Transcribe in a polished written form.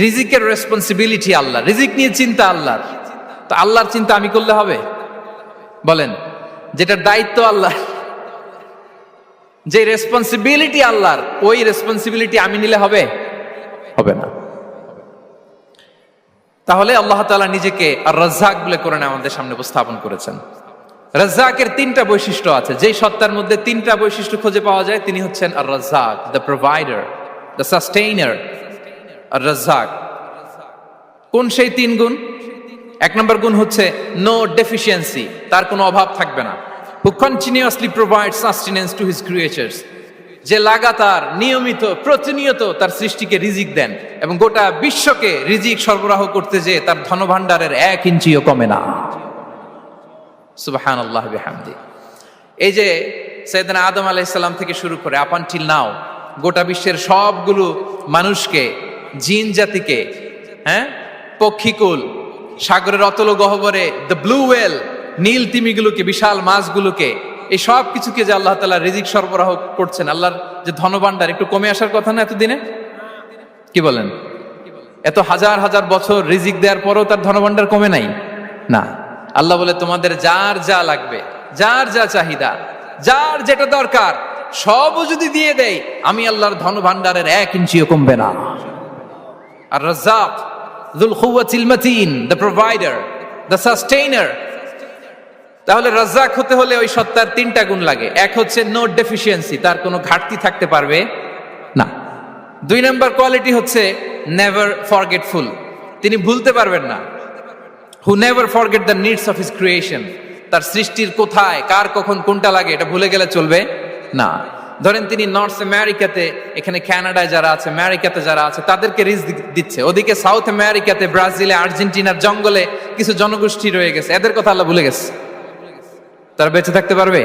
রিজিকের রেসপন্সিবিলিটি আল্লাহ, রিজিক নিয়ে চিন্তা আল্লাহর। তো আল্লাহর চিন্তা আমি করলে হবে? বলেন, যেটার দায়িত্ব আল্লাহ, যে রেসপন্সিবিলিটি আল্লাহর, ওই রেসপন্সিবিলিটি আমি নিলে হবে? হবে না। তাহলে আল্লাহ তাআলা নিজেকে আর রাজ্জাক বলে কোরআনে আমাদের সামনে উপস্থাপন করেছেন। রাজ্জাকের তিনটা বৈশিষ্ট্য আছে, যেই সত্তার মধ্যে তিনটা বৈশিষ্ট্য খুঁজে পাওয়া যায় তিনি হচ্ছেন আর Razzaq, the provider, the sustainer. আর রাজ্জাক কোন সেই তিন গুণ? এক নম্বর গুণ হচ্ছে নো ডেফিসিয়েন্সি, তার কোনো অভাব থাকবে না। হু continuously provide sustenance to his creatures, যে লাগাতার নিয়মিত প্রতিনিয়ত তার সৃষ্টিকে রিজিক দেন এবং গোটা বিশ্বকে রিজিক সরবরাহ করতে যে তার ধনভাণ্ডারের 1 ইঞ্চিও কমে না। সুবহানাল্লাহ বিহামদি। এই যে সাইয়েদনা আদম আলাইহিস সালাম থেকে শুরু করে আপ আনটিল নাও গোটা বিশ্বের সবগুলো মানুষকে, জিন জাতিকে, পক্ষীকুল, সাগরের অতল গহ্বরে দ্য ব্লু ওয়েল, নীল তিমিগুলোকে, বিশাল মাছগুলোকে, এই সব কিছুকে যে আল্লাহ তাআলা রিজিক সরবরাহ করছেন, আল্লাহর যে ধনভাণ্ডার একটু কমে আসার কথা না এতদিনে? কি বলেন? এত হাজার হাজার বছর রিজিক দেওয়ার পরও তার ধনভাণ্ডার কমে নাই? না। আল্লাহ বলে তোমাদের যার যা লাগবে, যার যা চাহিদা, যার যেটা দরকার সবও যদি দিয়ে দেয়, আমি আল্লাহর ধনভাণ্ডারের 1 ইঞ্চিও কমবে না। আর Razzak যুল কুওয়াতিল মাতিন, the provider, the sustainer. তাহলে রাজ্জাক হতে হলে ওই সত্তার তিনটা গুণ লাগে। এক হচ্ছে নো ডেফিসিয়েন্সি, তার কোনো ঘাটতি থাকতে পারবে না। 2 নম্বর কোয়ালিটি হচ্ছে নেভার ফরগেটফুল, তিনি ভুলতে পারবেন না। Who never forget the needs of his creation, তার সৃষ্টির কোথায় কার কখন কোনটা লাগে এটা ভুলে গেলে চলবে না। ধরেন তিনি নর্থ আমেরিকাতে, এখানে কানাডায় যারা আছে, আমেরিকাতে যারা আছে, তাদেরকে রিজিক দিচ্ছে। ওদিকে সাউথ আমেরিকাতে, ব্রাজিলে, আর্জেন্টিনার জঙ্গলে কিছু জনগোষ্ঠী রয়ে গেছে, এদের কথা আল্লাহ ভুলে গেছে। তারা বেঁচে থাকতে পারবে?